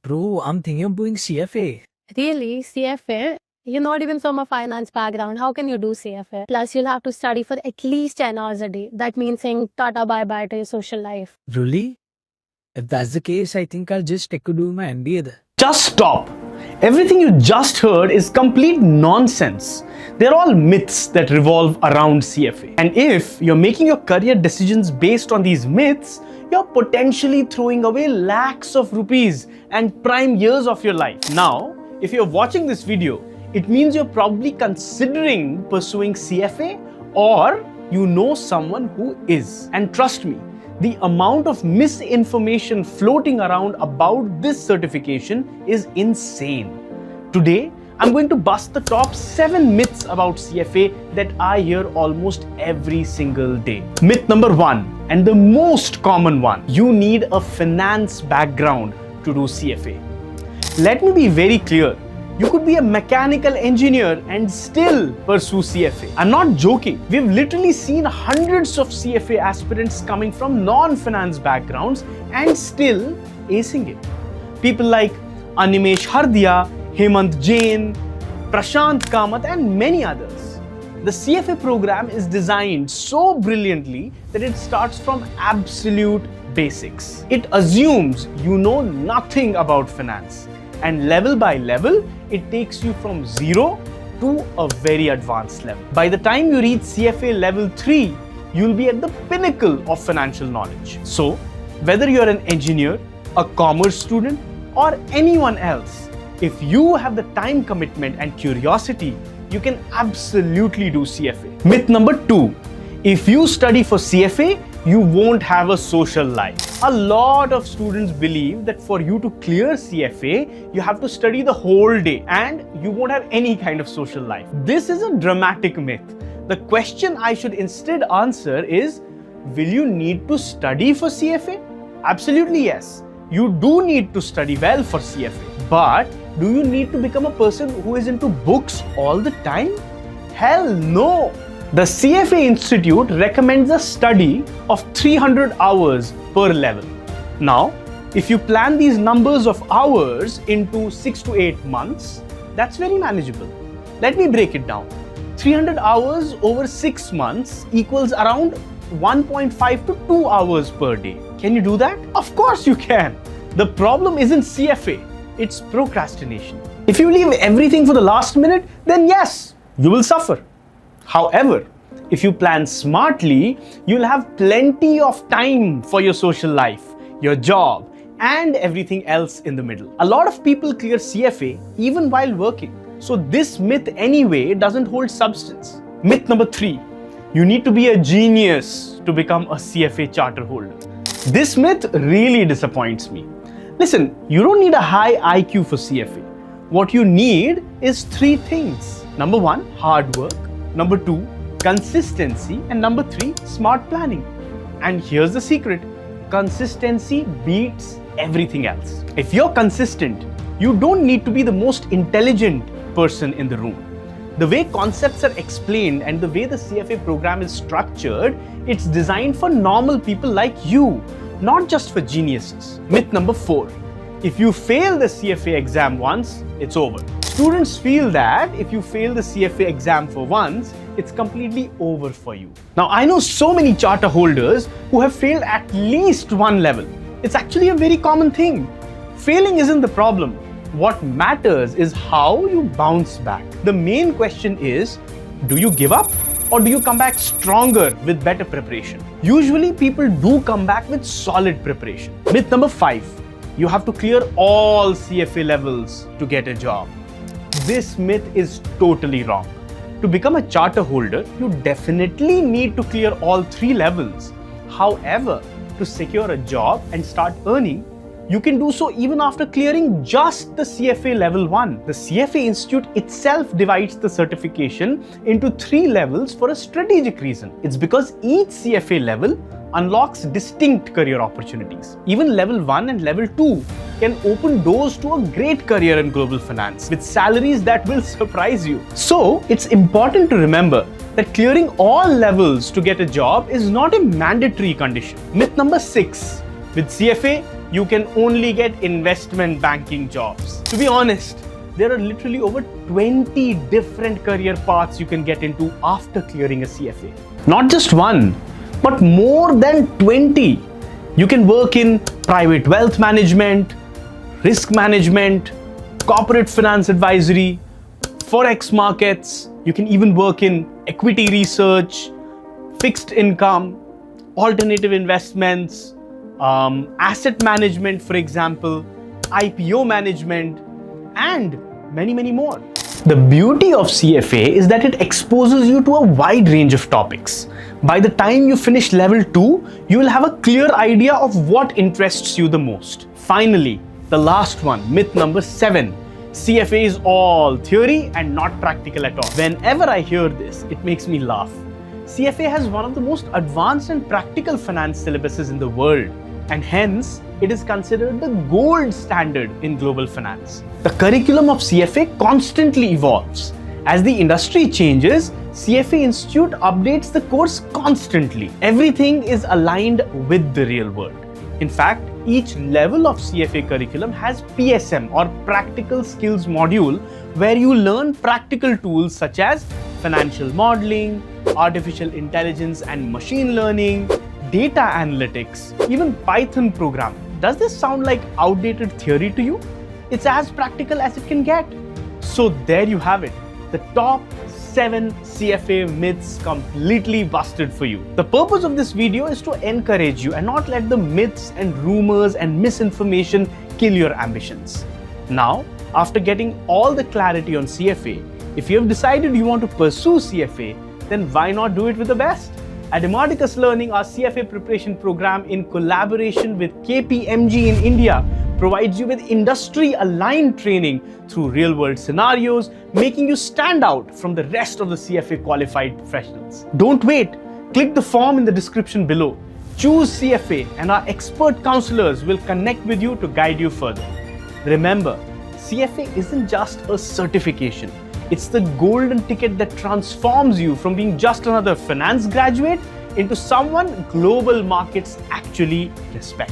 Bro, I'm thinking of doing CFA. Really? CFA? You're not even from a finance background. How can you do CFA? Plus, you'll have to study for at least 10 hours a day. That means saying tata bye-bye to your social life. Really? If that's the case, I think I'll just stick to doing my MBA then. Just stop. Everything you just heard is complete nonsense. They're all myths that revolve around CFA. And if you're making your career decisions based on these myths, you're potentially throwing away lakhs of rupees and prime years of your life. Now, if you're watching this video, it means you're probably considering pursuing CFA or you know someone who is. And trust me, the amount of misinformation floating around about this certification is insane. Today, I'm going to bust the top 7 myths about CFA that I hear almost every single day. Myth number 1, and the most common one, you need a finance background to do CFA. Let me be very clear. You could be a mechanical engineer and still pursue CFA. I'm not joking. We've literally seen hundreds of CFA aspirants coming from non-finance backgrounds and still acing it. People like Animesh Hardia, Hemant Jain, Prashant Kamath and many others. The CFA program is designed so brilliantly that it starts from absolute basics. It assumes you know nothing about finance. And level by level, it takes you from 0 to a very advanced level. By the time you reach CFA level 3, you'll be at the pinnacle of financial knowledge. So, whether you're an engineer, a commerce student, or anyone else, if you have the time commitment and curiosity, you can absolutely do CFA. Myth number 2, if you study for CFA, you won't have a social life. A lot of students believe that for you to clear CFA, you have to study the whole day and you won't have any kind of social life. This is a dramatic myth. The question I should instead answer is, will you need to study for CFA? Absolutely yes. You do need to study well for CFA. But do you need to become a person who is into books all the time? Hell no! The CFA Institute recommends a study of 300 hours per level. Now, if you plan these numbers of hours into 6 to 8 months, that's very manageable. Let me break it down. 300 hours over 6 months equals around 1.5 to 2 hours per day. Can you do that? Of course you can. The problem isn't CFA, it's procrastination. If you leave everything for the last minute, then yes, you will suffer. However, if you plan smartly, you'll have plenty of time for your social life, your job, and everything else in the middle. A lot of people clear CFA even while working. So this myth anyway doesn't hold substance. Myth number 3, you need to be a genius to become a CFA charter holder. This myth really disappoints me. Listen, you don't need a high IQ for CFA. What you need is 3 things. Number 1, hard work. Number 2, consistency. And number 3, smart planning. And here's the secret. Consistency beats everything else. If you're consistent, you don't need to be the most intelligent person in the room. The way concepts are explained and the way the CFA program is structured, it's designed for normal people like you, not just for geniuses. Myth number 4, if you fail the CFA exam once, it's over. Students feel that if you fail the CFA exam for once, it's completely over for you. Now, I know so many charter holders who have failed at least one level. It's actually a very common thing. Failing isn't the problem. What matters is how you bounce back. The main question is, do you give up or do you come back stronger with better preparation? Usually people do come back with solid preparation. Myth number 5, you have to clear all CFA levels to get a job. This myth is totally wrong. To become a charter holder, you definitely need to clear all 3 levels. However, to secure a job and start earning, you can do so even after clearing just the CFA level 1. The CFA Institute itself divides the certification into 3 levels for a strategic reason. It's because each CFA level unlocks distinct career opportunities. Even level 1 and level 2 can open doors to a great career in global finance with salaries that will surprise you. So, it's important to remember that clearing all levels to get a job is not a mandatory condition. Myth number 6, with CFA, you can only get investment banking jobs. To be honest, there are literally over 20 different career paths you can get into after clearing a CFA. Not just one, but more than 20. You can work in private wealth management, risk management, corporate finance advisory, forex markets. You can even work in equity research, fixed income, alternative investments, asset management, for example, IPO management, and many, many more. The beauty of CFA is that it exposes you to a wide range of topics. By the time you finish level 2, you will have a clear idea of what interests you the most. Finally, the last one, myth number 7. CFA is all theory and not practical at all. Whenever I hear this, it makes me laugh. CFA has one of the most advanced and practical finance syllabuses in the world, and hence it is considered the gold standard in global finance. The curriculum of CFA constantly evolves. As the industry changes, CFA Institute updates the course constantly. Everything is aligned with the real world. In fact, each level of CFA curriculum has PSM or Practical Skills module, where you learn practical tools such as financial modeling, artificial intelligence and machine learning, data analytics, even Python programming. Does this sound like outdated theory to you? It's as practical as it can get. So there you have it, the top 7 CFA myths completely busted for you. The purpose of this video is to encourage you and not let the myths and rumors and misinformation kill your ambitions. Now, after getting all the clarity on CFA, if you have decided you want to pursue CFA, then why not do it with the best? At Demodicus Learning, our CFA preparation program in collaboration with KPMG in India provides you with industry-aligned training through real-world scenarios, making you stand out from the rest of the CFA qualified professionals. Don't wait. Click the form in the description below. Choose CFA and our expert counselors will connect with you to guide you further. Remember, CFA isn't just a certification. It's the golden ticket that transforms you from being just another finance graduate into someone global markets actually respect.